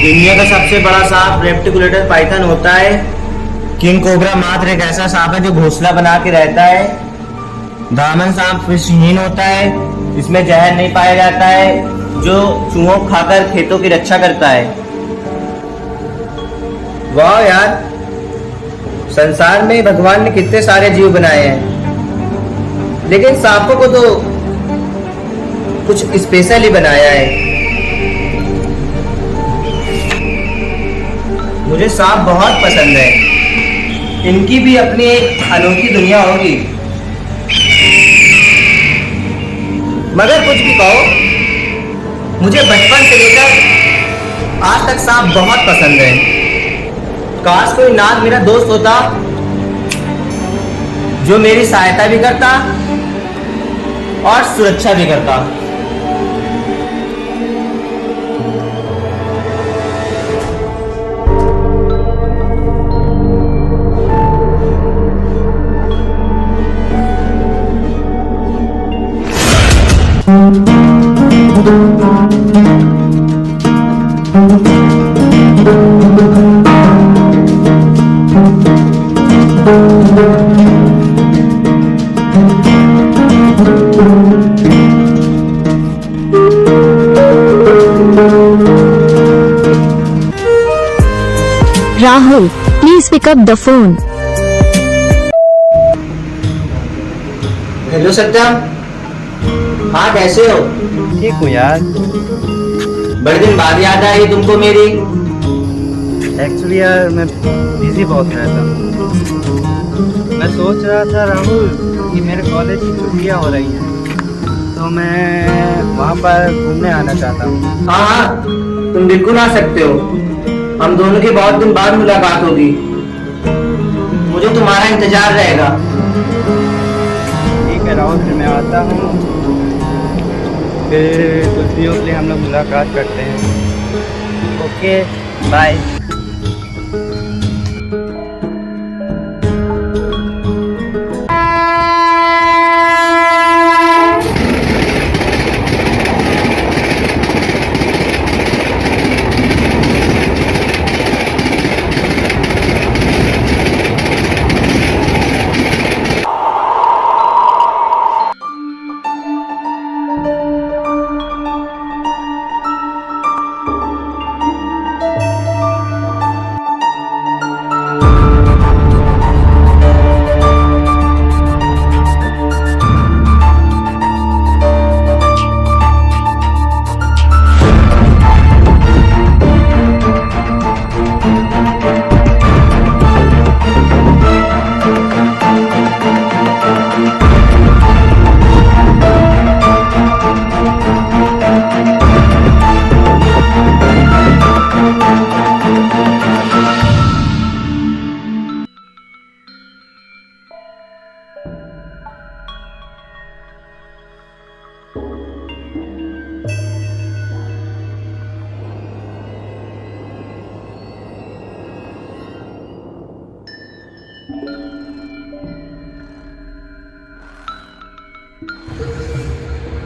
दुनिया का सबसे बड़ा सांप रेप्टिकुलेटर पाइथन होता है। किंग कोबरा मात्र एक ऐसा सांप है जो घोंसला बना के रहता है। दामन सांप विषहीन होता है, इसमें जहर नहीं पाया जाता है, जो चूहों को खाकर खेतों की रक्षा करता है। वाह यार, संसार में भगवान ने कितने सारे जीव बनाए हैं, लेकिन सांपों को तो कुछ स्पेशल ही बनाया है। मुझे सांप बहुत पसंद है, इनकी भी अपनी एक अनोखी दुनिया होगी। मगर कुछ भी कहो, मुझे बचपन से लेकर आज तक सांप बहुत पसंद है। काश कोई नाग मेरा दोस्त होता जो मेरी सहायता भी करता और सुरक्षा भी करता। Rahul, please pick up the phone. Hello Satyam, हाँ कैसे हो? ठीक हूँ यार। बड़े दिन बाद याद आई तुमको मेरी। एक्चुअली यार मैं बिजी बहुत रहता हूँ। मैं सोच रहा था राहुल कि मेरे कॉलेज की छुट्टियाँ हो रही हैं, तो मैं वहाँ पर घूमने आना चाहता हूँ। हाँ हाँ, तुम बिल्कुल आ सकते हो। हम दोनों की बहुत दिन बाद मुलाकात होगी, मुझे तुम्हारा इंतजार रहेगा। ठीक है राहुल, फिर मैं आता हूँ, फिर कुछ दिनों के लिए हम लोग मुलाकात करते हैं। Okay bye.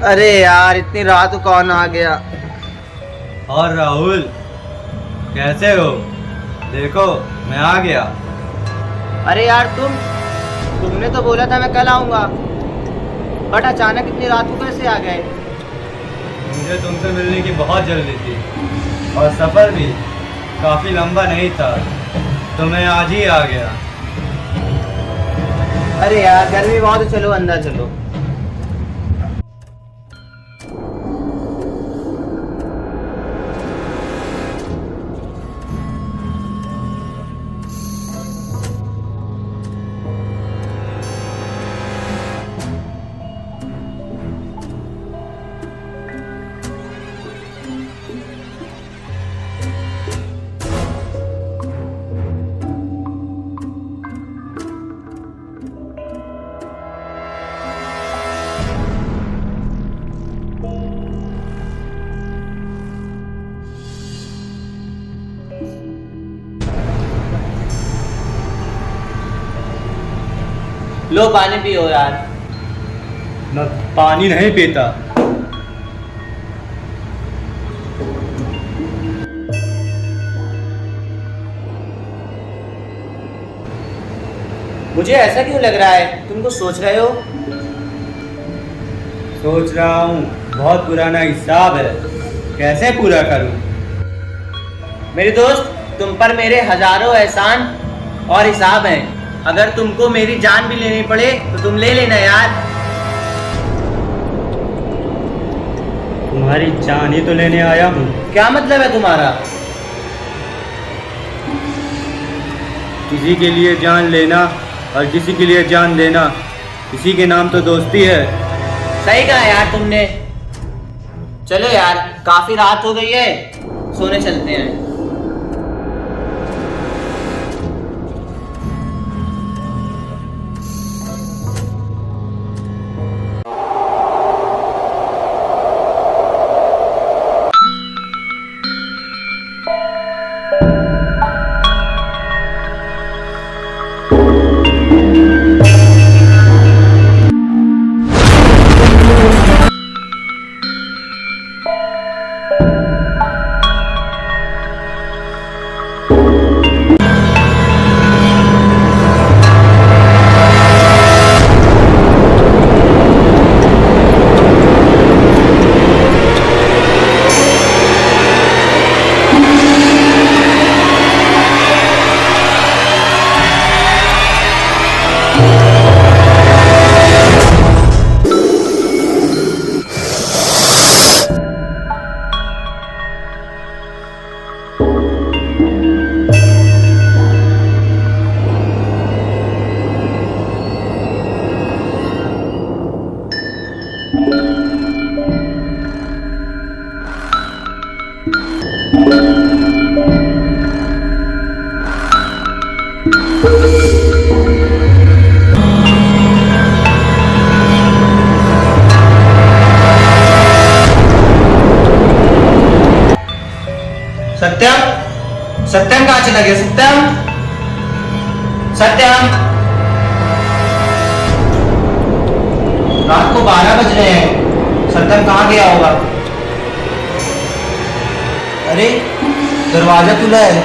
अरे यार, इतनी रात को कौन आ गया? और राहुल कैसे हो? देखो मैं आ गया। अरे यार, तुमने तो बोला था मैं कल आऊंगा, बट अचानक इतनी रात को कैसे आ गए? मुझे तुमसे मिलने की बहुत जल्दी थी और सफ़र भी काफ़ी लंबा नहीं था, तो मैं आज ही आ गया। अरे यार, गर्मी बहुत है, चलो अंदर चलो। लो पानी पियो यार। मैं पानी नहीं पीता। मुझे ऐसा क्यों लग रहा है, तुम कुछ सोच रहे हो? सोच रहा हूँ, बहुत पुराना हिसाब है, कैसे पूरा करूँ? मेरे दोस्त, तुम पर मेरे हजारों एहसान और हिसाब हैं। अगर तुमको मेरी जान भी लेनी पड़े तो तुम ले लेना यार। तुम्हारी जान ही तो लेने आया हूँ। क्या मतलब है तुम्हारा? किसी के लिए जान लेना और किसी के लिए जान देना, इसी के नाम तो दोस्ती है। सही कहा यार तुमने। चलो यार, काफी रात हो गई है, सोने चलते हैं। सत्यम, सत्यम कहाँ चला गया? सत्यम, सत्यम। रात को 12 बज रहे हैं, सत्यम कहाँ गया होगा? अरे दरवाजा खुला है,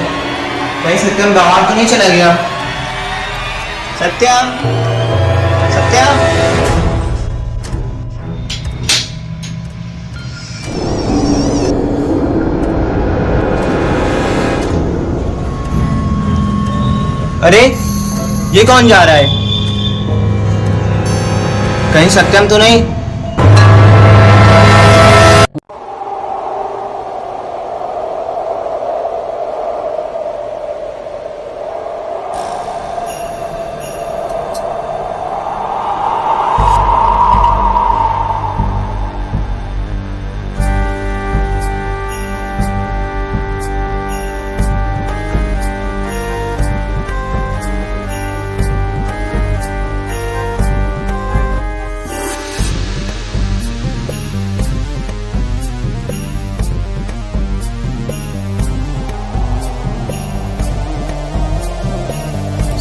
कहीं सत्यम बाहर तो नहीं चला गया? सत्यम, सत्यम। अरे ये कौन जा रहा है? कहीं सत्यम तो नहीं?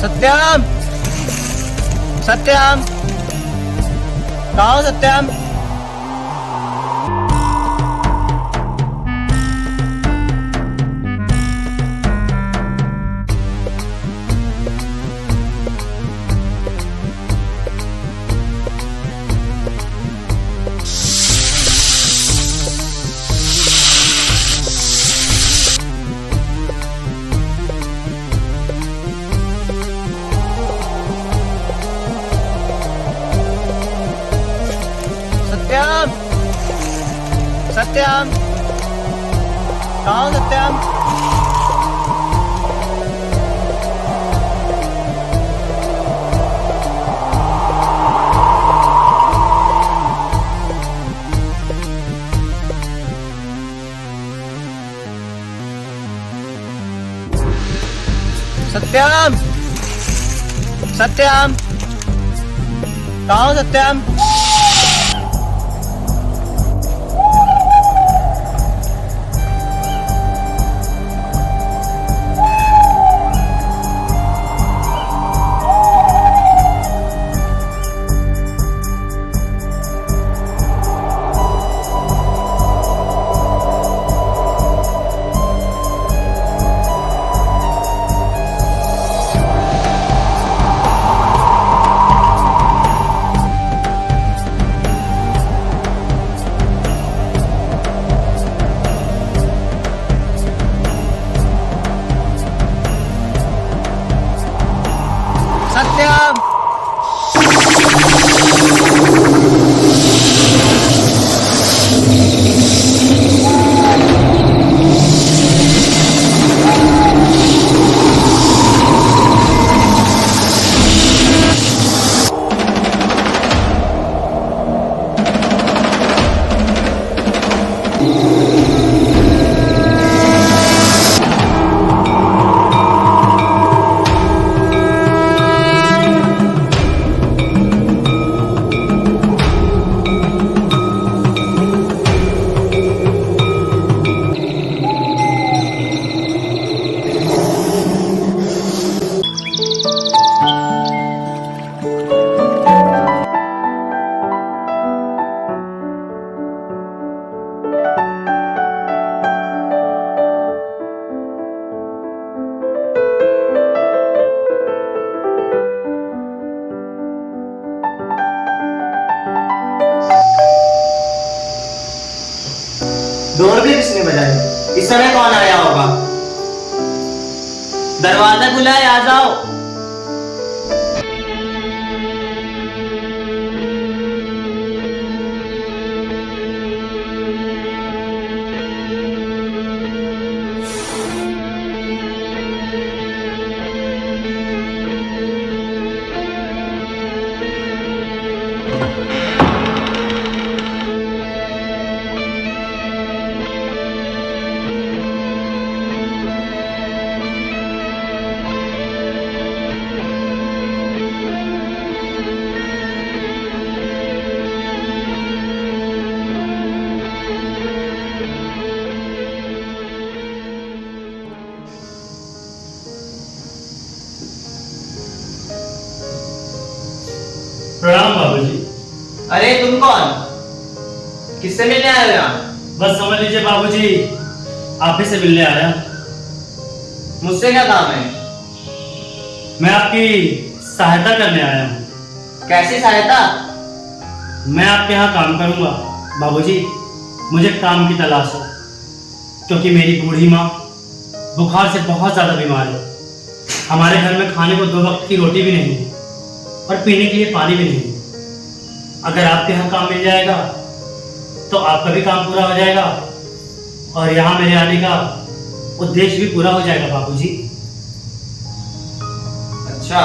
सत्यम, सत्यम, कहाँ हो सत्यम? सत्यम, सत्यम, कहाँ हो सत्यम? सत्यम, सत्यम, कहाँ हो सत्यम? होगा। दरवाजा खुला है, आ जाओ। प्रणाम बाबूजी। अरे तुम कौन? किससे मिलने आए हो यहाँ? बस समझ लीजिए बाबूजी, आप ही से मिलने आया। मुझसे क्या काम है? मैं आपकी सहायता करने आया हूँ। कैसी सहायता? मैं आपके यहाँ काम करूँगा बाबूजी। मुझे काम की तलाश है, क्योंकि मेरी बूढ़ी माँ बुखार से बहुत ज्यादा बीमार है। हमारे घर में खाने को 2 वक्त की रोटी भी नहीं है और पीने के लिए पानी भी नहीं है। अगर आपके यहाँ काम मिल जाएगा तो आपका भी काम पूरा हो जाएगा और यहाँ मेरे आने का उद्देश्य भी पूरा हो जाएगा बाबूजी। अच्छा,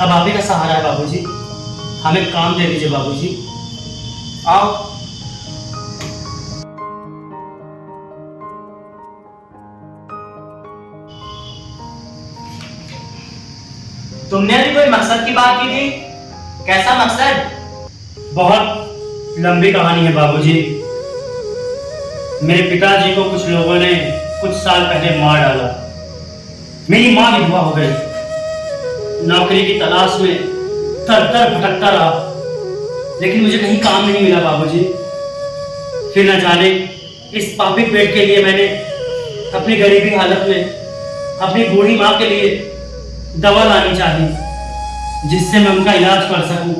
अब आप ही का सहारा है बाबूजी, हमें काम दे दीजिए बाबूजी। आओ। तुमने अभी कोई मकसद की बात की थी, कैसा मकसद? बहुत लंबी कहानी है बाबूजी। मेरे पिताजी को कुछ लोगों ने कुछ साल पहले मार डाला। मेरी माँ विधवा हो गई। नौकरी की तलाश में दर दर भटकता रहा, लेकिन मुझे कहीं काम नहीं मिला बाबूजी। फिर न जाने इस पापी पेट के लिए मैंने अपनी गरीबी हालत में अपनी बूढ़ी माँ के लिए दवा लानी चाहिए, जिससे मैं उनका इलाज कर सकूं।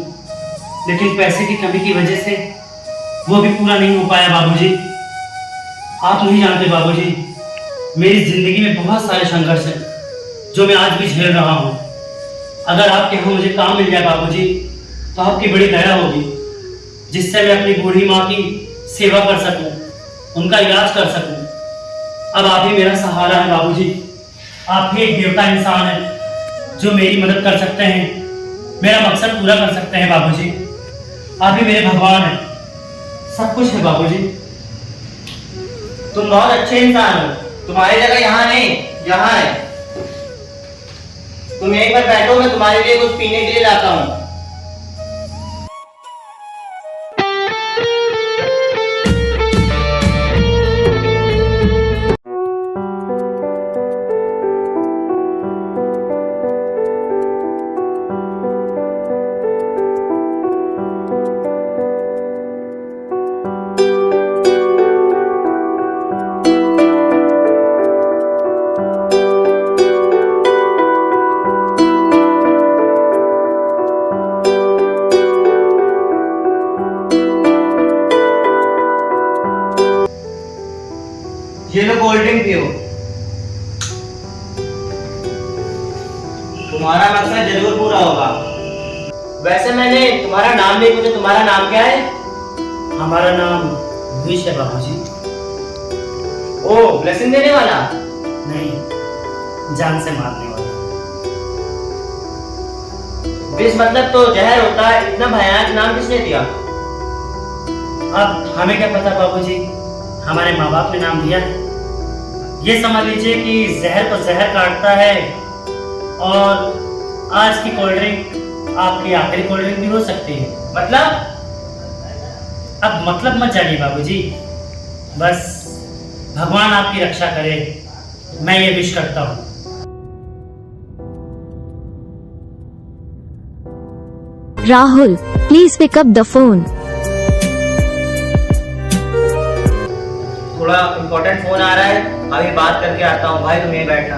लेकिन पैसे की कमी की वजह से वो भी पूरा नहीं हो पाया बाबूजी। आप नहीं जानते बाबूजी, मेरी जिंदगी में बहुत सारे संघर्ष हैं जो मैं आज भी झेल रहा हूँ। अगर आपके यहाँ मुझे काम मिल जाए बाबूजी, तो आपकी बड़ी दया होगी, जिससे मैं अपनी बूढ़ी माँ की सेवा कर सकूं, उनका इलाज कर सकूं। अब आप ही मेरा सहारा है बाबूजी। आप ही एक देवता इंसान है जो मेरी मदद कर सकते हैं, मेरा मकसद पूरा कर सकते हैं बाबूजी। आप ही मेरे भगवान हैं, सब कुछ है बाबूजी। तुम बहुत अच्छे इंसान हो। तुम्हारी जगह यहाँ नहीं, यहाँ है। तुम यहीं पर बैठो, मैं तुम्हारे लिए कुछ पीने के लिए लाता हूँ। ये लो कोल्ड ड्रिंक पियो। तुम्हारा मकसद जरूर पूरा होगा। वैसे मैंने तुम्हारा नाम नहीं पूछा, तुम्हारा नाम क्या है? हमारा नाम विश है बाबूजी। ओ, ब्लेसिंग देने वाला? नहीं, जान से मारने वाला। विष मतलब तो जहर होता है। इतना भयानक नाम किसने दिया? अब हमें क्या पता बाबूजी, हमारे माँ बाप ने नाम दिया है। ये समझ लीजिए कि जहर को जहर काटता है, और आज की कोल्ड ड्रिंक आपकी आखिरी कोल्ड ड्रिंक भी हो सकती है। मतलब? अब मतलब मत जानिए बाबूजी, बस भगवान आपकी रक्षा करे, मैं ये विश करता हूँ। Rahul, please pick up the phone. थोड़ा इम्पोर्टेंट फोन आ रहा है, अभी बात करके आता हूँ। भाई तुम यहीं बैठना।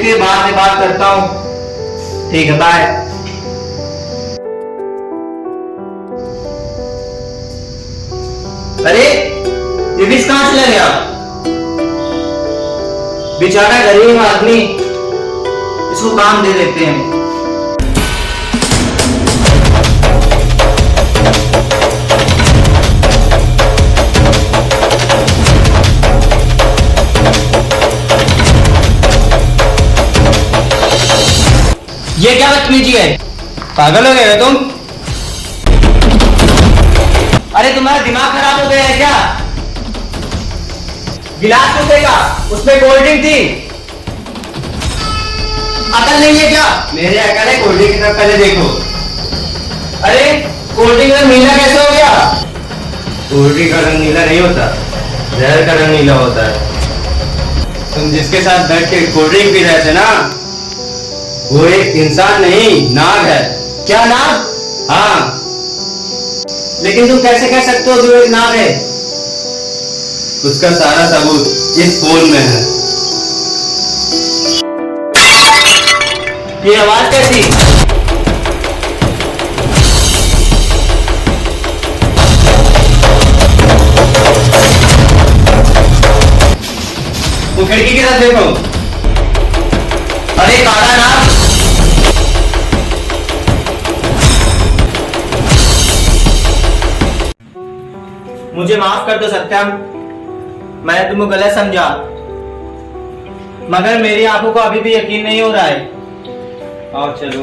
देखती है, बाद में बात करता हूँ। ठीक है, बाय। अरे ये विष कहां चला गया? बेचारा गरीब आदमी, इसको काम दे देते हैं। ये क्या बदतमीजी है? पागल हो गए हो तुम? अरे तुम्हारा दिमाग खराब हो गया है क्या? गिलास टूटेगा, उसमें कोल्ड ड्रिंक थी। अकल नहीं है क्या? मेरे अकल है, कोल्ड ड्रिंक की तरफ पहले देखो। अरे कोल्ड ड्रिंक का नीला कैसे हो गया? कोल्ड ड्रिंक का रंग नीला नहीं होता, जहर का रंग नीला होता है। तुम जिसके साथ बैठ के कोल्ड ड्रिंक पी रहे थे ना, वो एक इंसान नहीं, नाग है। क्या नाग? हाँ, लेकिन तुम कैसे कह सकते हो कि वो एक नाग है? उसका सारा सबूत इस फोन में है। ये आवाज कैसी? वो खिड़की की तरफ देखो। अरे काला नाग! मुझे माफ कर दो सत्यम, मैंने तुमको गलत समझा, मगर मेरी आंखों को अभी भी यकीन नहीं हो रहा है। आओ चलो।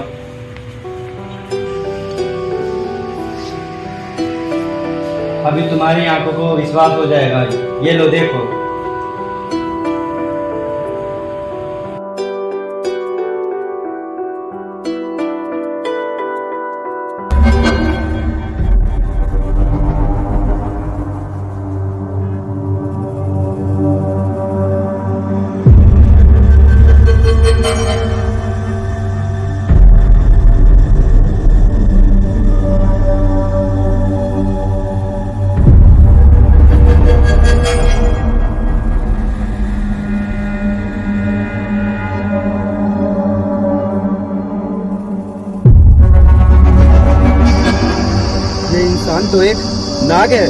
अभी तुम्हारी आंखों को विश्वास हो जाएगा। ये लो देखो। ये इंसान तो एक नाग है।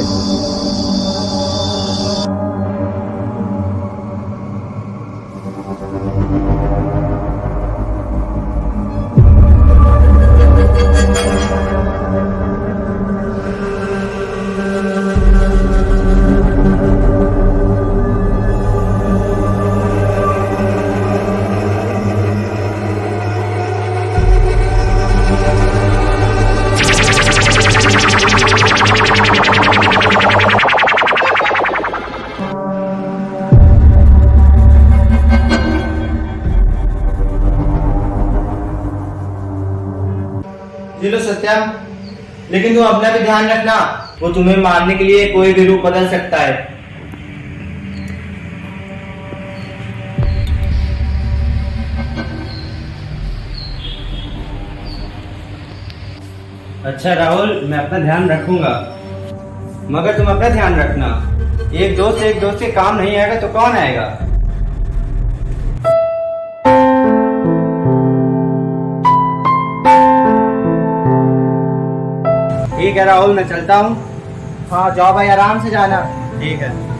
चलो सत्यम, लेकिन तुम अपना भी ध्यान रखना, वो तुम्हें मारने के लिए कोई भी रूप बदल सकता है। अच्छा राहुल, मैं अपना ध्यान रखूंगा, मगर तुम अपना ध्यान रखना। एक दोस्त के काम नहीं आएगा तो कौन आएगा? ठीक है राहुल, मैं चलता हूँ। हाँ जाओ भाई, आराम से जाना। ठीक है।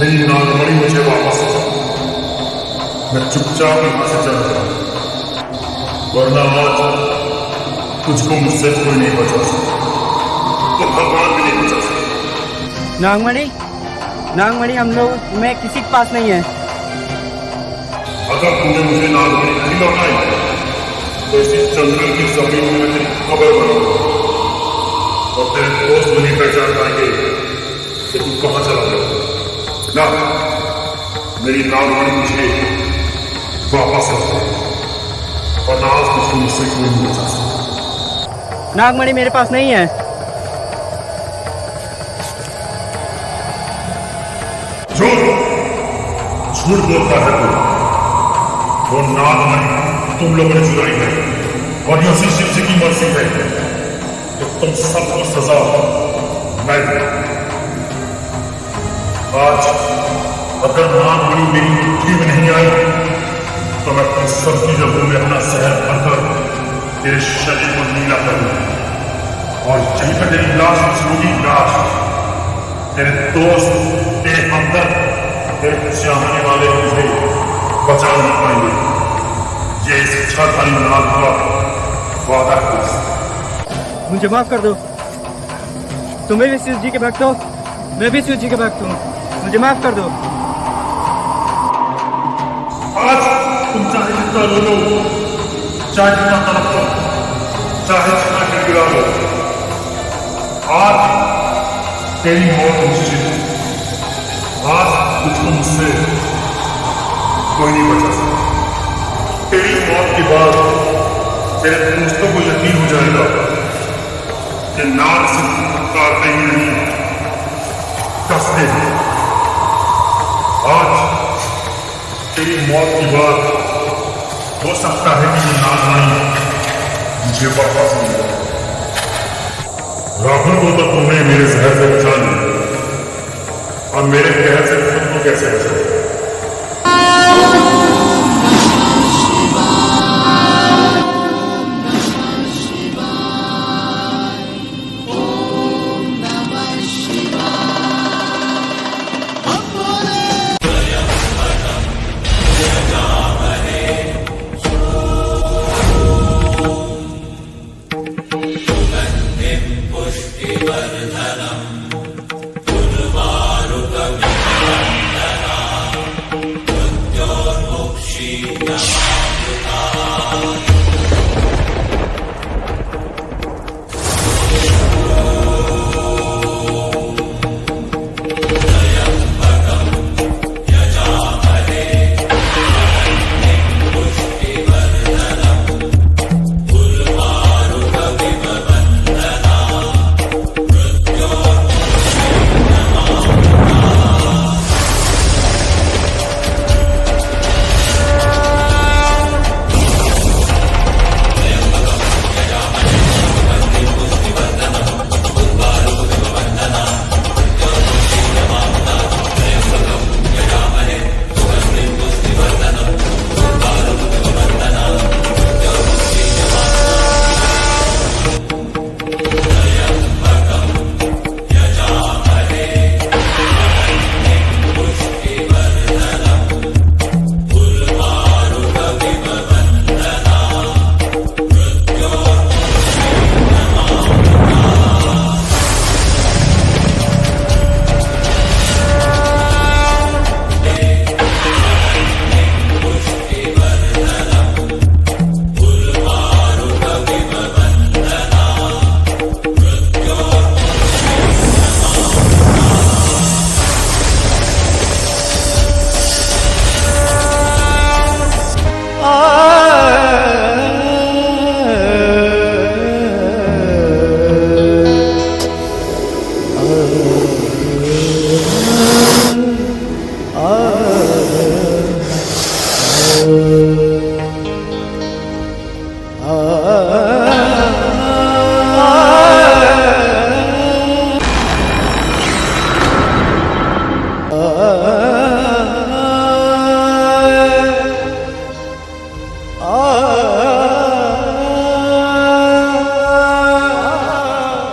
मेरी नागमणि मुझे वापस आ। मैं चुपचाप यहाँ से चल रहा हूँ, वरना आज तुझको मुझसे कोई नहीं बचा सकता, तो भगवान भी नहीं बचा सकता। नागमणि, नागमणि हम लोग में किसी के पास नहीं है। अगर तूने मुझे नागमणि नहीं लौटाई तो इसी जंगल की जमीन में मैं तेरी खबर बनाऊंगा और तेरे दोस्त भी नहीं पहचान पाएंगे कि तू कहाँ चला गया। ना, मेरी नागमणि मुझे वापस आ जाए, और आज तुझको मुझसे कोई नहीं बचा सकता। नागमणि मेरे पास नहीं है। झूठ बोलता है तू। वो नागमणि तुम लोगों ने चुराई है, और ये उसी शिव जी की मर्जी है कि तुम सबको सजा मैं दूं। आज अगर नागमणि मेरी मुट्ठी में नहीं आई तो मैं तुम सबकी जगहों में अपना जहर भरकर तेरे शरीर को नीला करूंगा, और यहीं पर तेरी लाश छूटी लाश तेरे दोस्त, तेरे हमदर्द, तेरे चाहने वाले मुझे बचा नहीं पाएंगे। ये इस इच्छाधारी नाग का वादा है। मुझे माफ कर दो। तुम्हें भी शिव जी के भक्त हो, मैं भी शिव जी के भक्त हूँ। मुझे माफ कर दो। आज तुम चाहे जितना रो लो, चाहे जितना तड़प लो, चाहे जितना गिड़गिड़ा लो, आज तेरी मौत निश्चित है। आज तुझको मुझसे कोई नहीं बचा सकता। तेरी मौत के बाद तेरे दोस्तों को यकीन हो जाएगा कि नाग सिर्फ काटते ही नहीं, कसते हैं। आज तेरी मौत के बाद हो सकता है कि नागमणि मुझे वापस मिल जाए। राहुल को तो तुमने मेरे जहर से बचा लिया, और मेरे कहर से खुद को कैसे बचाए?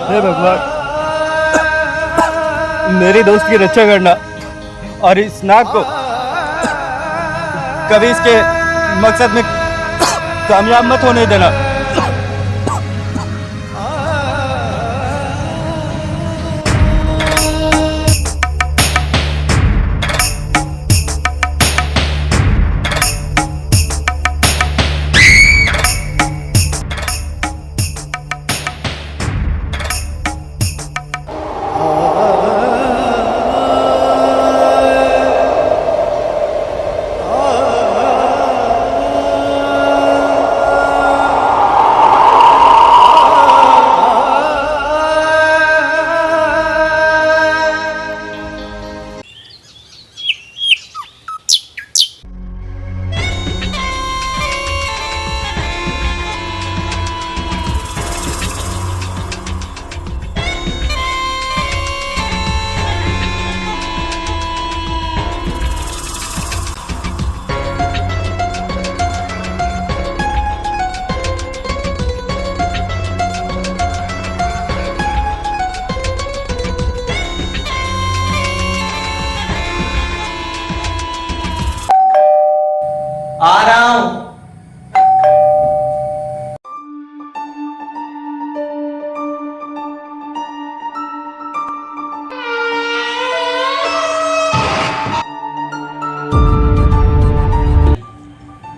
हे भगवान, मेरी दोस्त की रक्षा करना और इस नाग को कभी इसके मकसद में कामयाब मत होने देना। आ रहा हूं।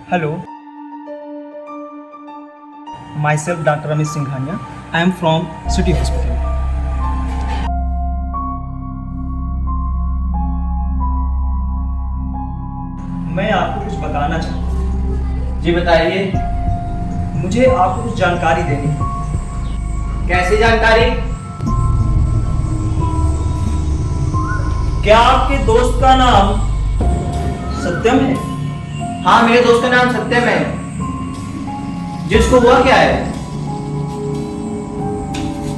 Hello, myself Dr. Ramesh Singhania. I am from City Hospital. मैं आपको कुछ बताना चाहता हूँ। जी बताइए। मुझे आपको कुछ जानकारी देनी है। कैसी जानकारी? क्या आपके दोस्त का नाम सत्यम है? हाँ, मेरे दोस्त का नाम सत्यम है। जिसको हुआ क्या है?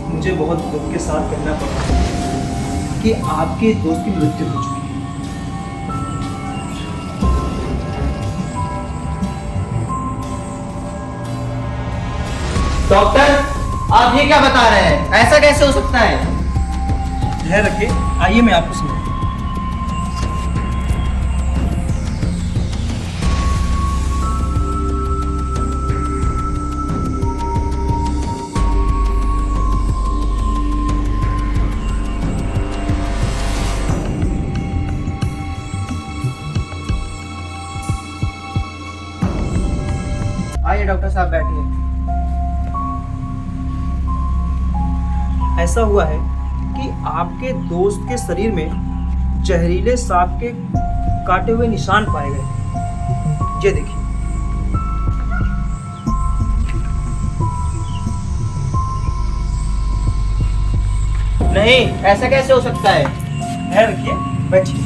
मुझे बहुत दुख के साथ कहना पड़ता है कि आपके दोस्त की मृत्यु हो चुकी है। डॉक्टर, आप ये क्या बता रहे हैं? ऐसा कैसे हो सकता है? धैर्य रखिए, आइए मैं आपको समझाऊं। आइए डॉक्टर साहब, बैठिए। ऐसा हुआ है कि आपके दोस्त के शरीर में जहरीले सांप के काटे हुए निशान पाए गए। ये देखिए। नहीं, ऐसा कैसे हो सकता है? धैर्य रखिए, बैठिए।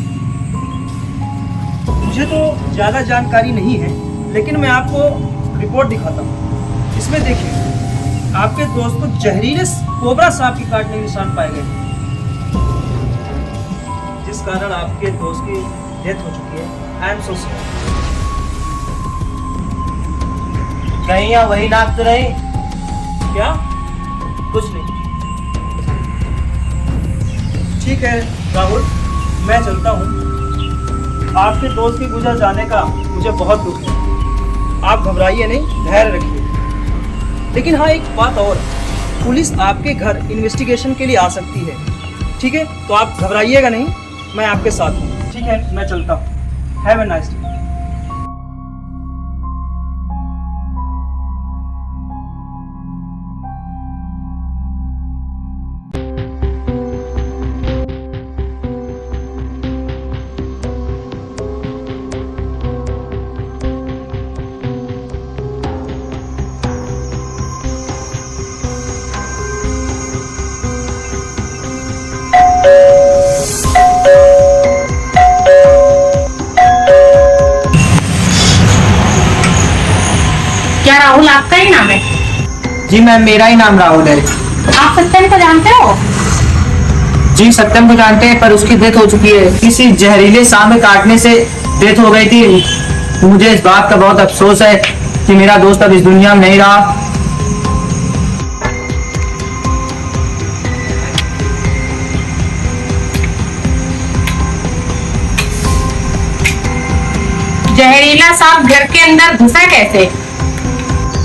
मुझे तो ज्यादा जानकारी नहीं है, लेकिन मैं आपको रिपोर्ट दिखाता हूँ। इसमें देखिए, आपके दोस्त को जहरीले कोबरा सांप के काटने के निशान पाए गए, जिस कारण आपके दोस्त की डेथ हो चुकी है। I am so sorry. कहीं यहाँ वही नाक तो नहीं? क्या? कुछ नहीं। ठीक है राहुल, मैं चलता हूँ। आपके दोस्त के गुजर जाने का मुझे बहुत दुख है। आप घबराइए नहीं, धैर्य रखिए। लेकिन हाँ, एक बात और, पुलिस आपके घर इन्वेस्टिगेशन के लिए आ सकती है। ठीक है, तो आप घबराइएगा नहीं, मैं आपके साथ हूँ। ठीक है, मैं चलता हूँ। Have a nice day. क्या राहुल आपका ही नाम है? जी मैम, मेरा ही नाम राहुल है। आप सत्यम को जानते हो? जी सत्यम को जानते हैं, पर उसकी डेथ हो चुकी है। किसी जहरीले सांप के काटने से डेथ हो गई थी। मुझे इस बात का बहुत अफसोस है कि मेरा दोस्त अब इस दुनिया में नहीं रहा। नीला सांप घर के अंदर घुसा कैसे?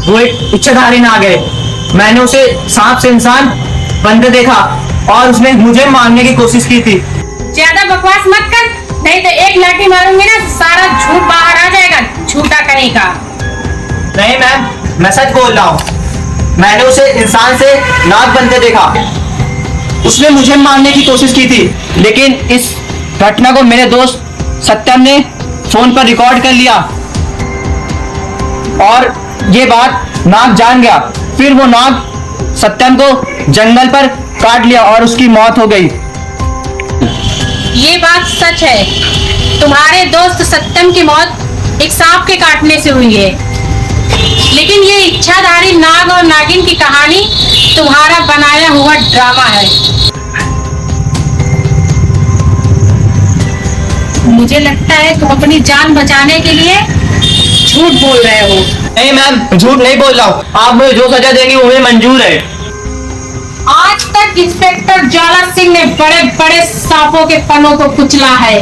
वो एक इच्छाधारी नाग है। मैंने उसे सांप से इंसान बनते देखा और उसने मुझे मारने की कोशिश की थी। ज्यादा बकवास मत कर, नहीं तो एक लाठी मारूंगी ना, सारा झूठ बाहर आ जाएगा, झूठा कहीं का। नहीं मैम, मैं सच बोल रहा हूँ। मैंने उसे इंसान से नाग बनते देखा। उसने मुझे मारने की कोशिश की थी, लेकिन इस घटना को मेरे दोस्त सत्यम ने फोन पर रिकॉर्ड कर लिया और ये बात नाग जान गया। फिर वो नाग सत्यम को जंगल पर काट लिया और उसकी मौत हो गई। ये बात सच है, तुम्हारे दोस्त सत्यम की मौत एक सांप के काटने से हुई है, लेकिन ये इच्छाधारी नाग और नागिन की कहानी तुम्हारा बनाया हुआ ड्रामा है। मुझे लगता है तुम अपनी जान बचाने के लिए झूठ बोल रहे हो। नहीं मैम, झूठ नहीं बोल रहा हूँ। आप मुझे जो सजा देंगी वो मुझे मंजूर है। आज तक इंस्पेक्टर ज्वाला सिंह ने बड़े बड़े सांपों के फनों को कुचला है।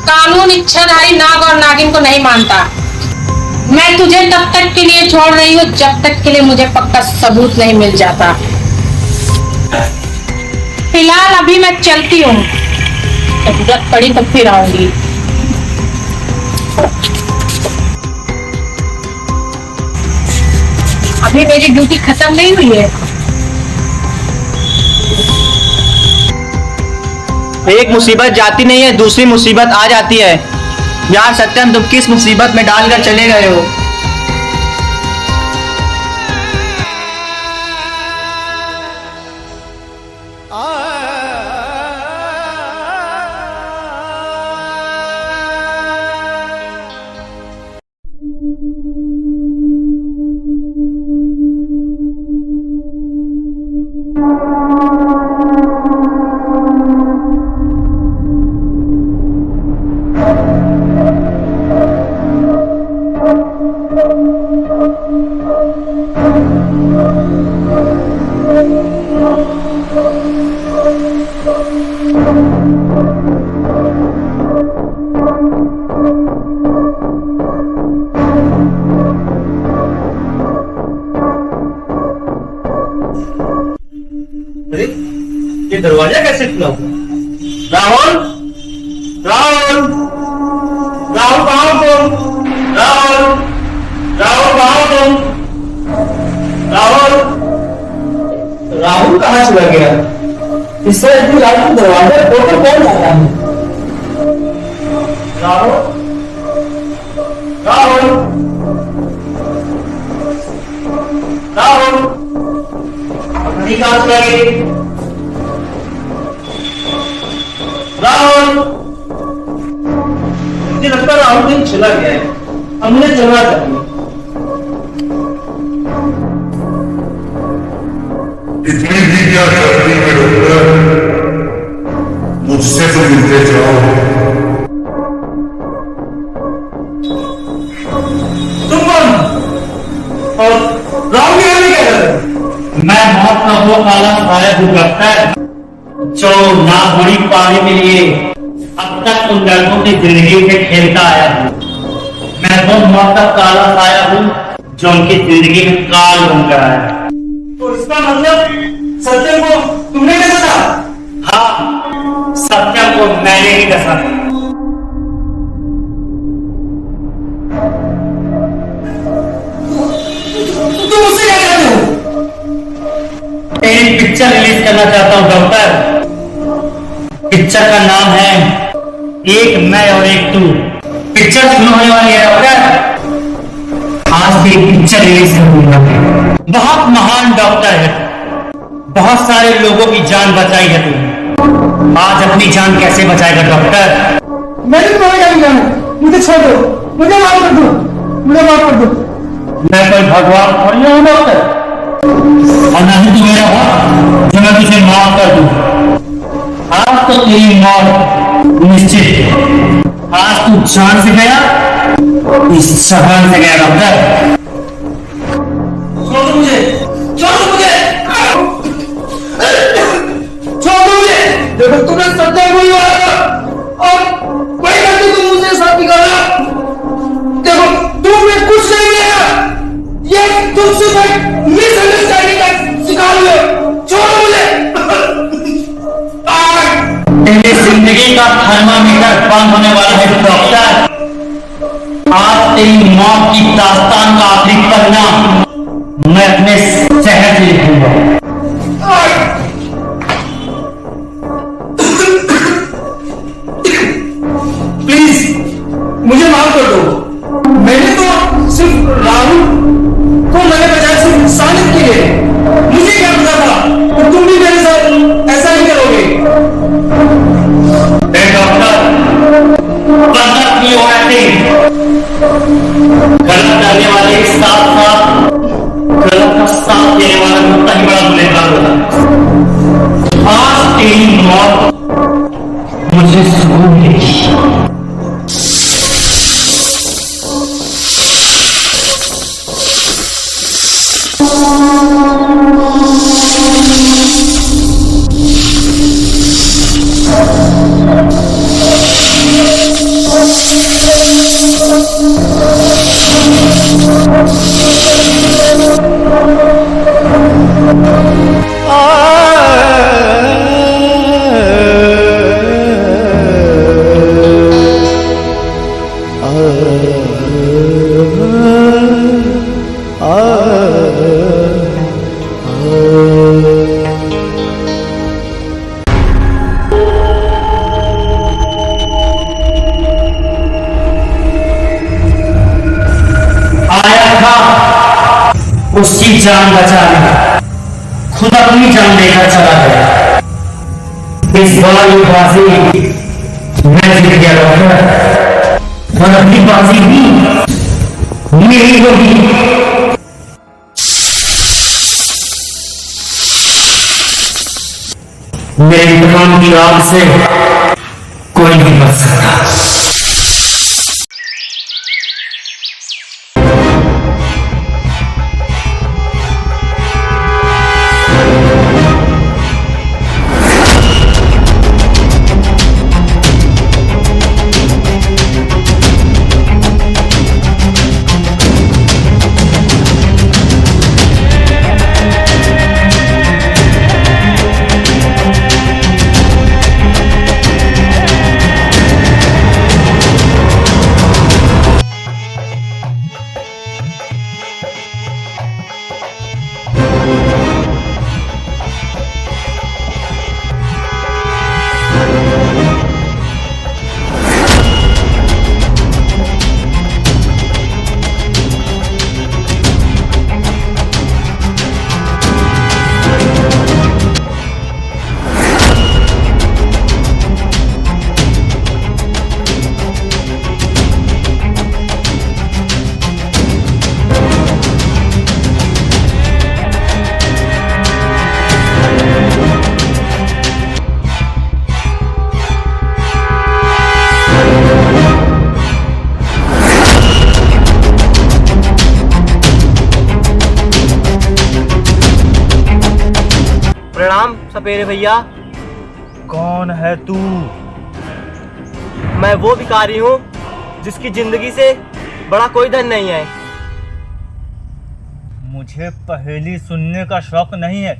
कानून इच्छाधारी नाग और नागिन को नहीं मानता। मैं तुझे तब तक के लिए छोड़ रही हूँ जब तक के लिए मुझे पक्का सबूत नहीं मिल जाता। फिलहाल अभी मैं चलती हूँ, जरूरत पड़ी तो फिर आऊंगी। अभी मेरी ड्यूटी खत्म नहीं हुई है। एक मुसीबत जाती नहीं है, दूसरी मुसीबत आ जाती है। यार सत्यम, तुम किस मुसीबत में डालकर चले गए हो? अरे ये दरवाजा कैसे खुला हुआ? राहुल, राहुल, राहुल कहाँ हो तुम? राहुल, राहुल कहाँ हो तुम? राहुल, राहुल कहाँ चला गया? इस तरह इतनी रात को दरवाजा खोलकर कौन जाता है? राहुल, राहुल, राहुल, अपनी कहाँ चला गई? राहुल, मुझे लगता है राहुल कहीं चला गया है। हमने चलना चाहिए। इतनी भी क्या करती है डॉक्टर? मुझसे तो मिलते जाओ। तुम कौन? और राहुल यहाँ नहीं क्या कर रहे? मैं मौत का वो काला साया हूँ डॉक्टर, जो नागमणि पाने के लिए अब तक उन लड़कों की जिंदगी में खेलता आया हूँ। मैं वो मौत का काला साया हूँ जो उनकी जिंदगी में काल बनकर आया। तो इसका मतलब सत्यम को तुमने कैसा था? हाँ, सत्यम को मैंने ही कसा। तुम उससे क्या कहते हो? एक पिक्चर रिलीज करना चाहता हूँ डॉक्टर। पिक्चर का नाम है एक मैं और एक तू। पिक्चर शुरू होने वाली है डॉक्टर। आज भी पिक्चर रिलीज करूंगा। बहुत महान डॉक्टर है, बहुत सारे लोगों की जान बचाई है तूने। आज अपनी जान कैसे बचाएगा डॉक्टर? मैं भी तुम्हारे क्या जाना? मुझे छोड़ दो, मुझे माफ कर दो, मुझे माफ कर दो। मैं कोई भगवान और नहीं हूँ डॉक्टर, और ना ही तू मेरा बाप जो मैं तुझे माफ कर दूं। आज तो तेरी मौत निश्चित है। आज तू जान से गया, इस जहान से गया डॉक्टर। छोड़ दो मुझे, छोड़ दो मुझे, छोड़ दो मुझे। देखो तुमने सत्य बोला। दास्तान होने वाला है डॉक्टर। आज तेरी मौत की दास्तान का आखिरी पन्ना मैं अपने शहर से लिखूंगा। प्लीज मुझे माफ कर दो। मैंने तो सिर्फ राहुल को मैंने बचाया, सिर्फ सानित के लिए। मुझे क्या पता था कि तुम भी मेरे साथ ऐसा ही करोगे। डॉक्टर गलत नहीं हो रहे, गलत करने वाले के साथ साथ गलत का साथ देने वाला उतना ही बड़ा गुनहगार होता है। आज तेरी मौत मुझे सुकून देगी। उसकी जान बचा ली, खुद अपनी जान लेकर चला गया। इस बार ये बाजी मैं जीत गया डॉक्टर, और अपनी बाजी भी मेरी होगी। मेरे इंतकाम की आग से कोई नहीं बच सकता। प्रणाम सपेरे भैया। कौन है तू? मैं वो भिखारी हूँ जिसकी जिंदगी से बड़ा कोई धन नहीं है। मुझे पहेली सुनने का शौक नहीं है,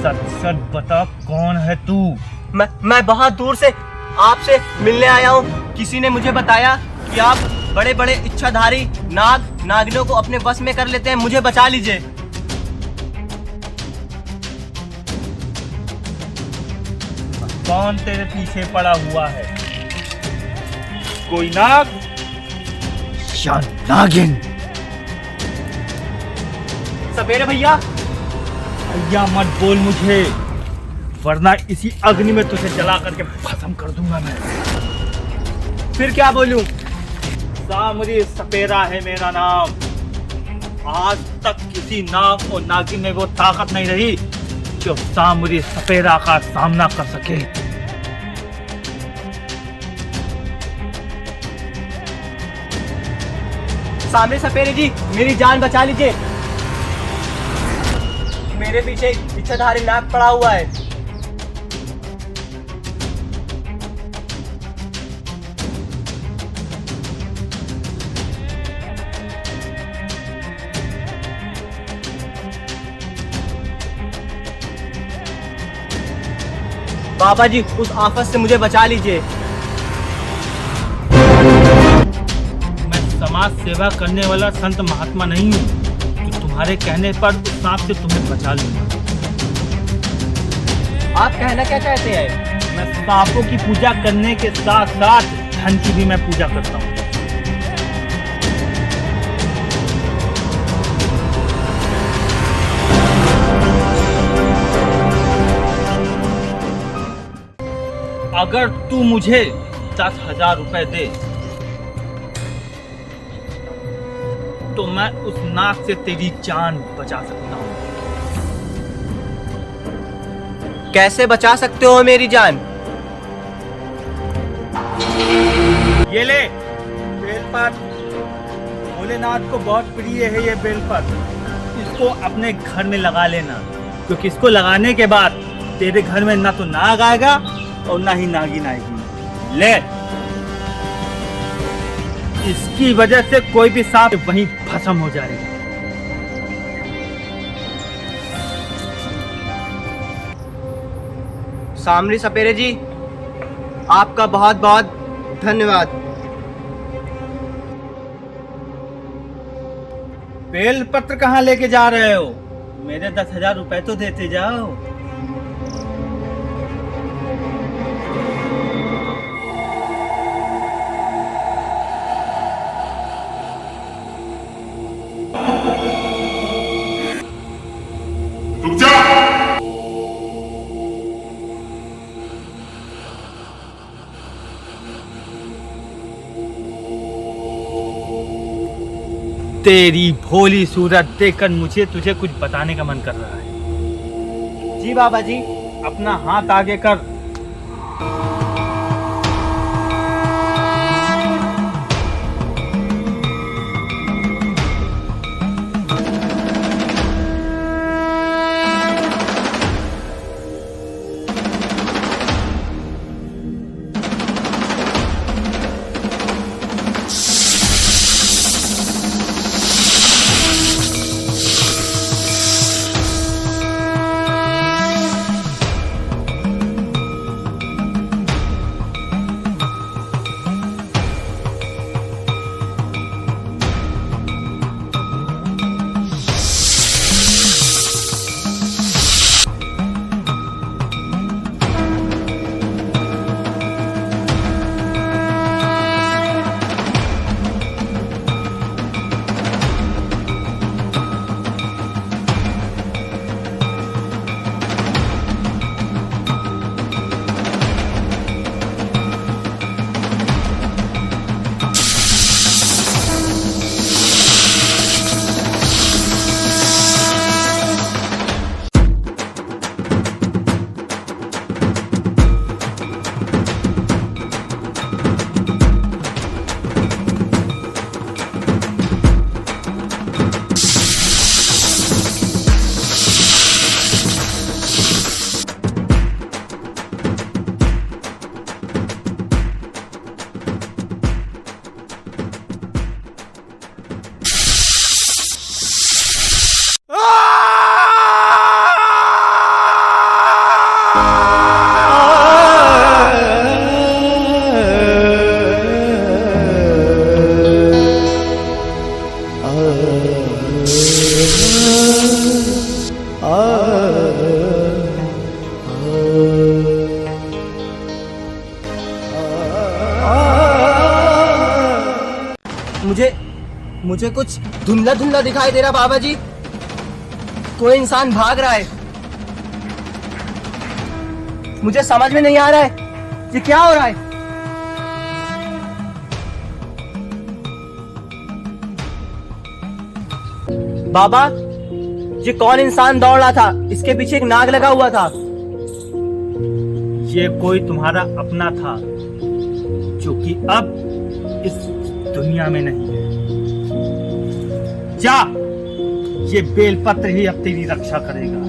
सच सच बता कौन है तू? मैं बहुत दूर से आपसे मिलने आया हूँ। किसी ने मुझे बताया कि आप बड़े बड़े इच्छाधारी नागिनों को अपने वश में कर लेते हैं। मुझे बचा लीजिए। कौन तेरे पीछे पड़ा हुआ है? कोई नाग या नागिन? सपेरे भैया, भैया मत बोल मुझे, वरना इसी अग्नि में तुझे जला करके खत्म कर दूंगा मैं। फिर क्या बोलूं? सामरी सपेरा है मेरा नाम। आज तक किसी नाग और नागिन में वो ताकत नहीं रही जो सामरी सपेरा का सामना कर सके। सामने सपेरे जी, मेरी जान बचा लीजिए। मेरे पीछे इच्छाधारी नाग पड़ा हुआ है। बाबा जी, उस आफत से मुझे बचा लीजिए। समाज सेवा करने वाला संत महात्मा नहीं हूँ कि तुम्हारे कहने पर उस सांप से तुम्हें बचा लूंगा। आप कहना क्या चाहते हैं? मैं सांपों की पूजा करने के साथ साथ धन की भी मैं पूजा करता हूँ। अगर तू मुझे 10,000 रुपए दे तो मैं उस नाग से तेरी जान बचा सकता हूँ। कैसे बचा सकते हो मेरी जान? ये ले बेलपत्र। भोलेनाथ को बहुत प्रिय है ये बेलपत्र। इसको अपने घर में लगा लेना, क्योंकि इसको लगाने के बाद तेरे घर में ना तो नाग आएगा और ना ही नागिन आएगी। ले, इसकी वजह से कोई भी सांप वहीं भस्म हो जाएगा। सामरी सपेरे जी, आपका बहुत बहुत धन्यवाद। बेलपत्र कहाँ लेके जा रहे हो? मेरे 10,000 रुपए तो देते जाओ। रुक जा। तेरी भोली सूरत देखकर मुझे तुझे कुछ बताने का मन कर रहा है। जी बाबा जी। अपना हाथ आगे कर। मुझे कुछ धुंधला धुंधला दिखाई दे रहा बाबा जी। कोई इंसान भाग रहा है। मुझे समझ में नहीं आ रहा है ये क्या हो रहा है। बाबा, ये कौन इंसान दौड़ रहा था? इसके पीछे एक नाग लगा हुआ था। ये कोई तुम्हारा अपना था जो कि अब इस दुनिया में नहीं है। जा, ये बेलपत्र ही अब तेरी रक्षा करेगा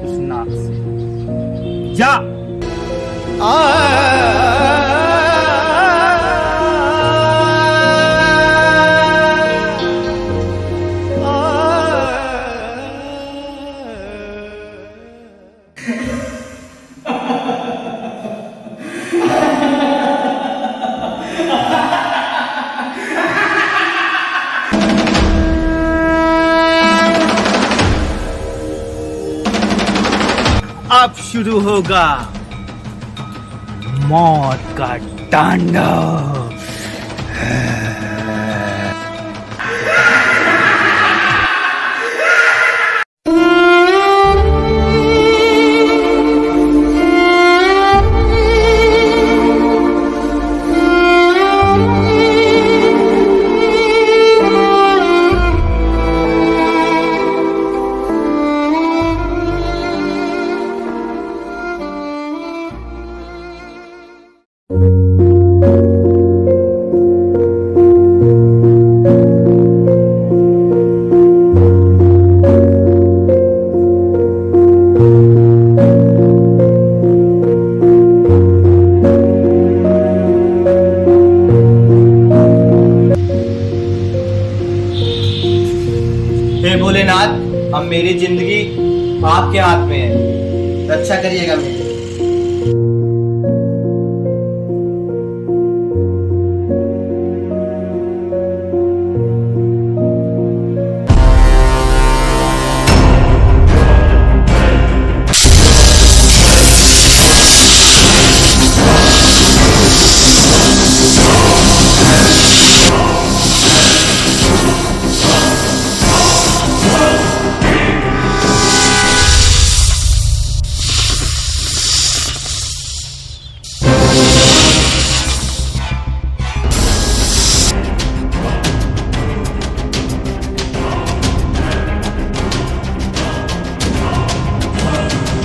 उस नाग से। जा। अब शुरू होगा मौत का तांडव। हे भोलेनाथ, अब मेरी जिंदगी आपके हाथ में है, रक्षा करिएगा मेरी।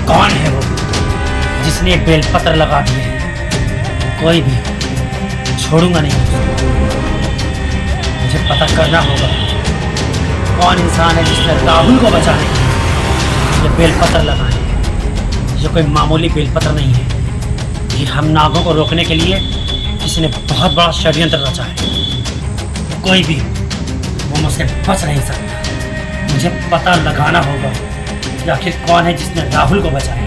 कौन है वो जिसने बेलपत्र लगा दिए हैं? कोई भी छोड़ूंगा नहीं उसको। मुझे पता करना होगा कौन इंसान है जिसने राहुल को बचाने के लिए ये बेलपत्र लगाए हैं। ये कोई मामूली बेलपत्र नहीं है, ये हम नागों को रोकने के लिए किसी ने बहुत बड़ा षड्यंत्र रचा है। कोई भी वो मुझसे बच नहीं सकता। मुझे पता लगाना होगा कि आखिर कौन है जिसने राहुल को बचाया।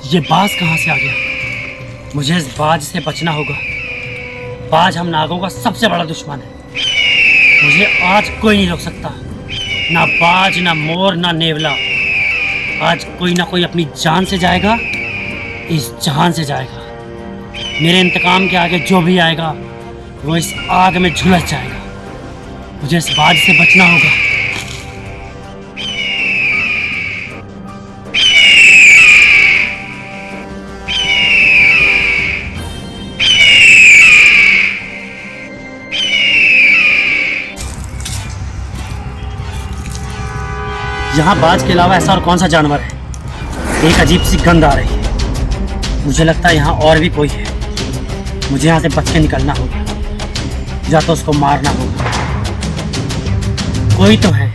ये बाज कहाँ से आ गया? मुझे इस बाज से बचना होगा। बाज हम नागों का सबसे बड़ा दुश्मन है। मुझे आज कोई नहीं रोक सकता, ना बाज, ना मोर, ना नेवला। आज कोई ना कोई अपनी जान से जाएगा, इस जहान से जाएगा। मेरे इंतकाम के आगे जो भी आएगा वो इस आग में झुलस जाएगा। मुझे इस बाज से बचना होगा। यहाँ बाज के अलावा ऐसा और कौन सा जानवर है? एक अजीब सी गंध आ रही है। मुझे लगता है यहाँ और भी कोई है। मुझे यहाँ से बच के निकलना होगा, या तो उसको मारना होगा। कोई तो है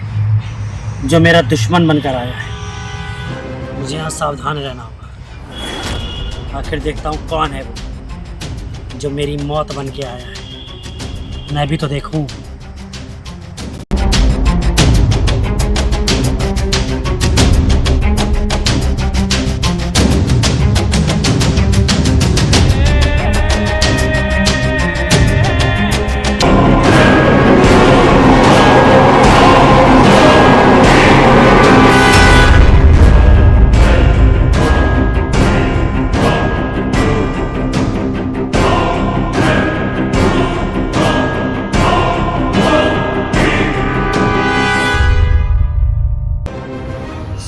जो मेरा दुश्मन बनकर आया है। मुझे यहाँ सावधान रहना होगा। आखिर देखता हूँ कौन है वो जो मेरी मौत बन के आया है। मैं भी तो देखूँ।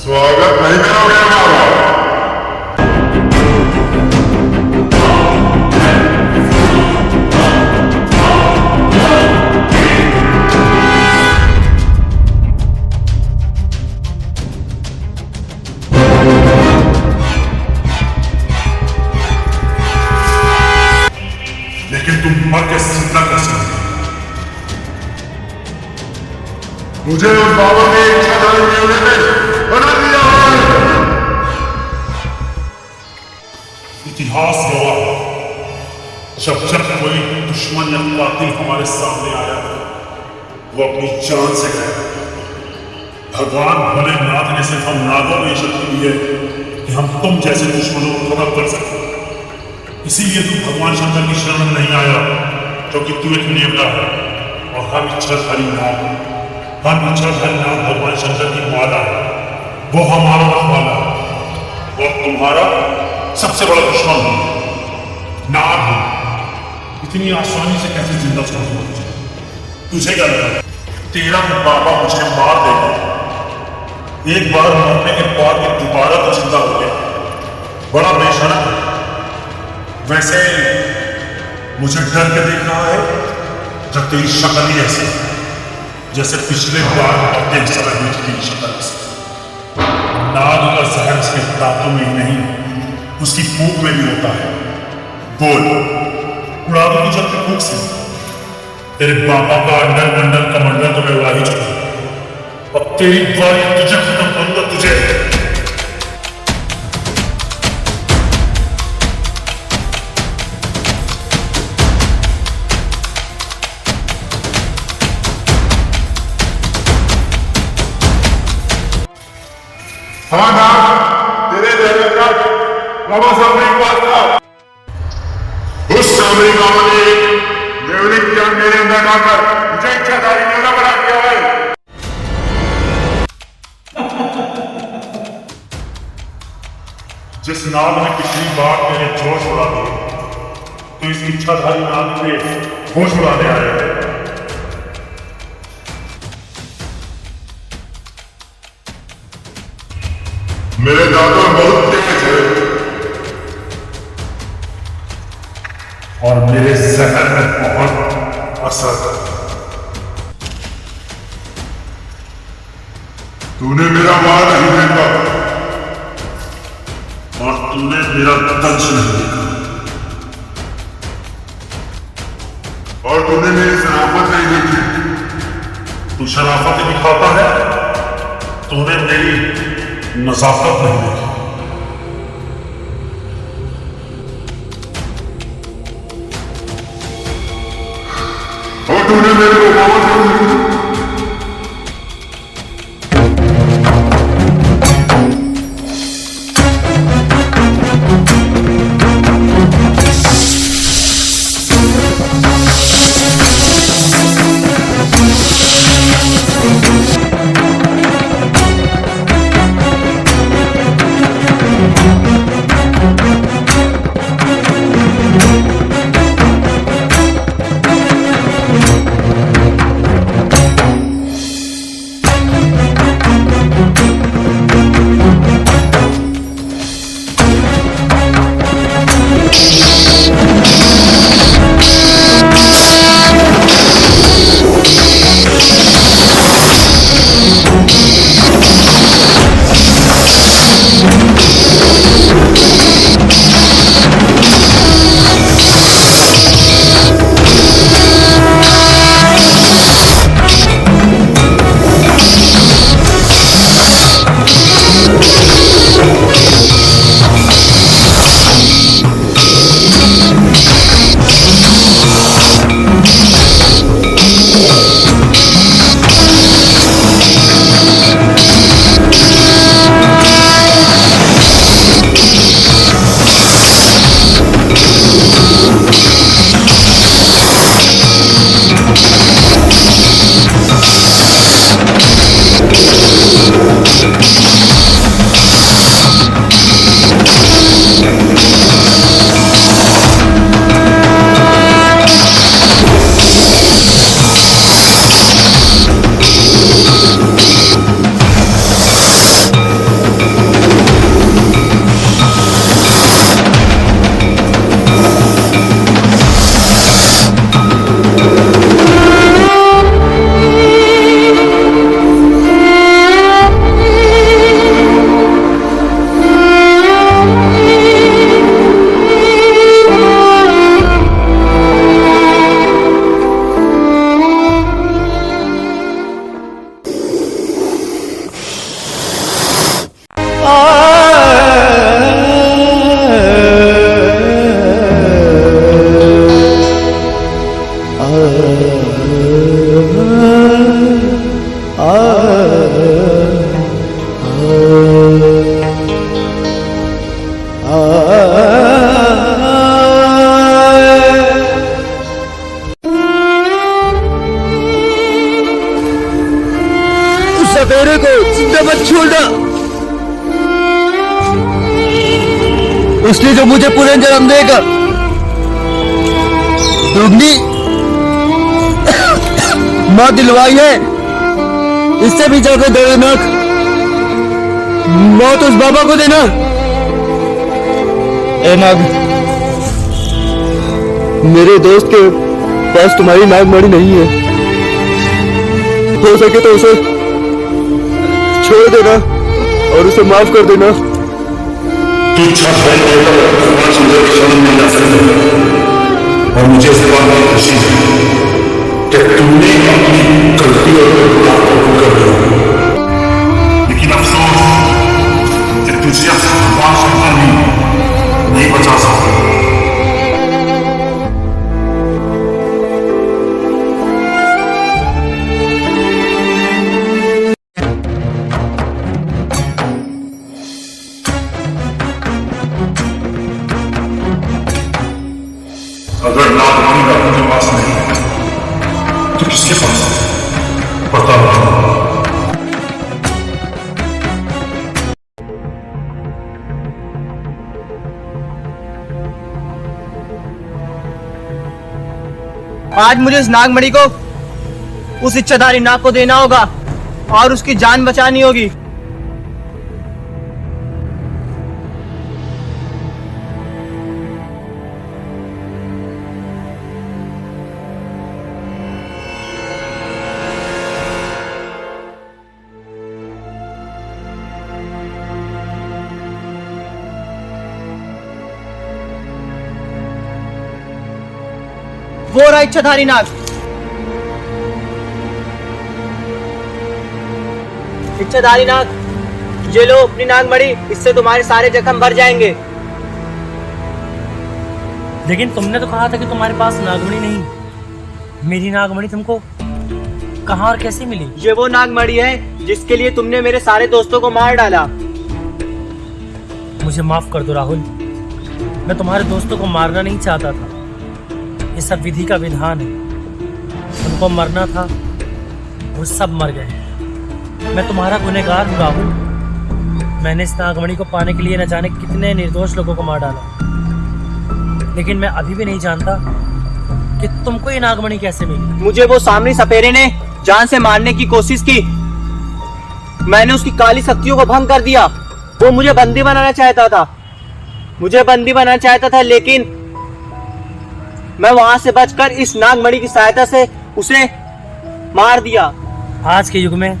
स्वागत नहीं करोगे हमारा? लेकिन तुम मर के जिंदा कर सकते। मुझे उस बाबा ने इच्छाधारी मेले में बना दिया है। इतिहास गवाह है, जब जब कोई दुश्मन या कातिल हमारे सामने आया वो अपनी जान से गया। भगवान भोलेनाथ ने सिर्फ हम नागों में शक्ति दी है कि हम तुम जैसे दुश्मनों को खत्म कर सकते। इसीलिए तू भगवान शंकर की शरण में नहीं आया, क्योंकि तू एक नेवला है और हम इच्छाधारी नाग भगवान शंकर की माला है। वो हमारा रखवाला है और तुम्हारा सबसे बड़ा दुश्मन है नाग है। इतनी आसानी से कैसे जिंदा छोड़ दूंगा? तुझे क्या लगा तेरा बाबा मुझे मार देगा? एक बार मरने के बाद ये दोबारा तो जिंदा हो गया, बड़ा बेशरम है। वैसे मुझे डर के देख रहा है जब तेरी शक्ल ही ऐसी जैसे पिछले बार मरते समय हुई तेरी शक्ल से। नाग का जहर उसके दांतों में ही नहीं, उसकी फूंक में भी होता है। बोल, उड़ा दो तुझे अपनी फूंक से। तेरे बाबा का अंडर मंडल कमंडल तो मैं उड़ा ही चुका, अब तेरी बारी तुझे खत्म करूंगा तुझे। हाँ नाग, तेरे जैसे का बाबा सामने की बात था। उस सामने बाबा ने नेवली ज्ञान मेरे अंदर डालकर मुझे इच्छाधारी नेवला बना दिया है। जिस नाग ने पिछली बार मेरे जोश उड़ा दिए, तो इस इच्छाधारी नाग पे होश उड़ाने आया है। मेरे दादा बहुत तेज है और मेरे जहर में बहुत असर है। तूने मेरा मार नहीं देखा और तूने मेरा दंश नहीं देखा और तूने मेरी शराफत नहीं देखी। तू शराफत दिखाता है, तूने मेरी नजाकत नहीं देखी। और तूने मेरे को मार दिया। जिंदा मत छोड़ना। उसने जो मुझे पुनर्जन्म देगा दुगनी माँ दिलवाई है, इससे भी ज्यादा दर्दनाक मौत उस बाबा को देना। ए नाग, मेरे दोस्त के पास तुम्हारी नागमणि नहीं है, हो सके तो उसे छोड़ देना और उसे माफ कर देना। तुच्छा सुंदर क्षण में जा सकते और मुझे इस बात की खुशी है कि तुमने अपनी गलती और गुनाह को कबूल कर लिया। लेकिन अफसोस कि तुझे भगवान नहीं बचा सकता। अगर नागमणि अपने पास नहीं है तो किसके पास है? पता नहीं। आज मुझे इस नागमणि को उस इच्छाधारी नाग को देना होगा और उसकी जान बचानी होगी। वो रहा इच्छाधारी नाग। इच्छाधारी नाग, ये लो अपनी नागमणि, इससे तुम्हारे सारे जख्म भर जाएंगे। लेकिन तुमने तो कहा था कि तुम्हारे पास नागमणि नहीं। मेरी नागमणि तुमको कहाँ और कैसे मिली? ये वो नागमणि है जिसके लिए तुमने मेरे सारे दोस्तों को मार डाला। मुझे माफ कर दो राहुल, मैं तुम्हारे दोस्तों को मारना नहीं चाहता था। ये सब विधि का विधान है, उनको मरना था, वो सब मर गए। मैं तुम्हारा गुनहगार हूँ राहुल। मैंने इस नागमणि को पाने के लिए न जाने कितने निर्दोष लोगों को मार डाला, लेकिन मैं अभी भी नहीं जानता कि तुमको ये नागमणि कैसे मिली। मुझे वो सामरी सपेरे ने जान से मारने की कोशिश की, मैंने उसकी काली शक्तियों को भंग कर दिया। वो मुझे बंदी बनाना चाहता था, लेकिन मैं वहां से बचकर इस नागमणि की सहायता से उसे मार दिया। आज के युग में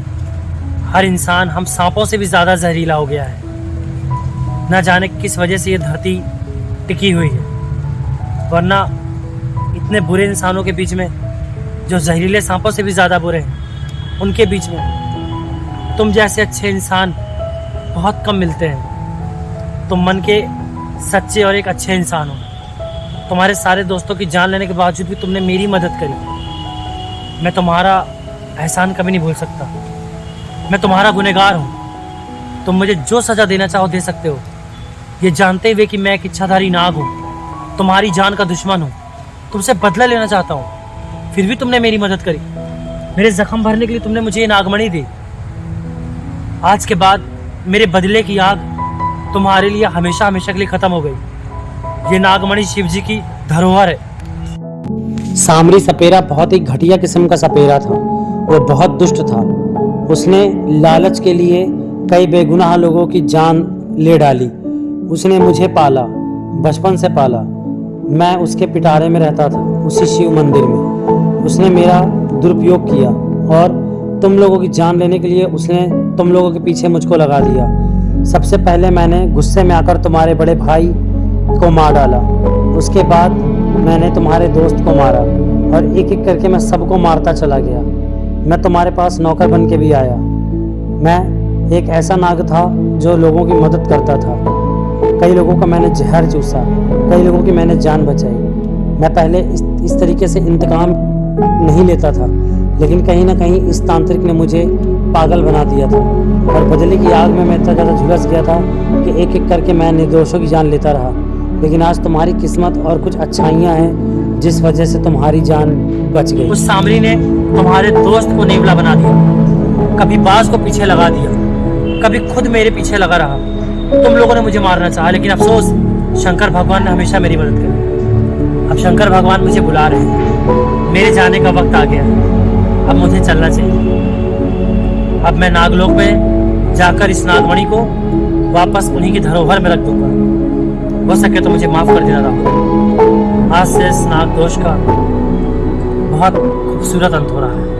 हर इंसान हम सांपों से भी ज्यादा जहरीला हो गया है। न जाने किस वजह से ये धरती टिकी हुई है, वरना इतने बुरे इंसानों के बीच में, जो जहरीले सांपों से भी ज्यादा बुरे हैं, उनके बीच में तुम जैसे अच्छे इंसान बहुत कम मिलते हैं। तुम मन के सच्चे और एक अच्छे इंसान हो। तुम्हारे सारे दोस्तों की जान लेने के बावजूद भी तुमने मेरी मदद करी। मैं तुम्हारा एहसान कभी नहीं भूल सकता। मैं तुम्हारा गुनहगार हूँ। तुम मुझे जो सजा देना चाहो दे सकते हो, ये जानते हुए कि मैं एक इच्छाधारी नाग हूँ, तुम्हारी जान का दुश्मन हूँ, तुमसे बदला लेना चाहता हूँ। फिर भी तुमने मेरी मदद करी। मेरे जख्म भरने के लिए तुमने मुझे ये नागमणि दी। आज के बाद मेरे बदले की आग तुम्हारे लिए हमेशा हमेशा के लिए खत्म हो गई। ये नागमणि शिव जी की धरोहर है। सामरी सपेरा बहुत ही घटिया किस्म का सपेरा था। वो बहुत दुष्ट था। उसने लालच के लिए कई बेगुनाह लोगों की जान ले डाली। उसने मुझे पाला, बचपन से पाला। मैं उसके पिटारे में रहता था, उसी शिव मंदिर में। उसने मेरा दुरुपयोग किया और तुम लोगों की जान लेने के लिए उसने तुम लोगों के पीछे मुझको लगा दिया। सबसे पहले मैंने गुस्से में आकर तुम्हारे बड़े भाई को मार डाला। उसके बाद मैंने तुम्हारे दोस्त को मारा और एक एक करके मैं सबको मारता चला गया। मैं तुम्हारे पास नौकर बन के भी आया। मैं एक ऐसा नाग था जो लोगों की मदद करता था। कई लोगों का मैंने जहर चूसा, कई लोगों की मैंने जान बचाई। मैं पहले इस तरीके से इंतकाम नहीं लेता था, लेकिन कहीं ना कहीं इस तांत्रिक ने मुझे पागल बना दिया था और बदले की आग में मैं इतना ज़्यादा झुलस गया था कि एक एक करके मैं निर्दोषों की जान लेता रहा। लेकिन आज तुम्हारी किस्मत और कुछ अच्छाइयाँ हैं जिस वजह से तुम्हारी जान बच गई। उस सामरी ने तुम्हारे दोस्त को नेवला बना दिया। कभी बाज को पीछे लगा दिया, कभी खुद मेरे पीछे लगा रहा। तुम लोगों ने मुझे मारना चाहा, लेकिन अफसोस शंकर भगवान ने हमेशा मेरी मदद करी। अब शंकर भगवान मुझे बुला रहे हैं, मेरे जाने का वक्त आ गया। अब मुझे चलना चाहिए। अब मैं नागलोक में जाकर इस नागमणि को वापस उन्हीं की धरोहर में रख दूंगा। हो सके तो मुझे माफ कर देना राहुल। आज से इस नाग दोष का बहुत खूबसूरत अंत हो रहा है।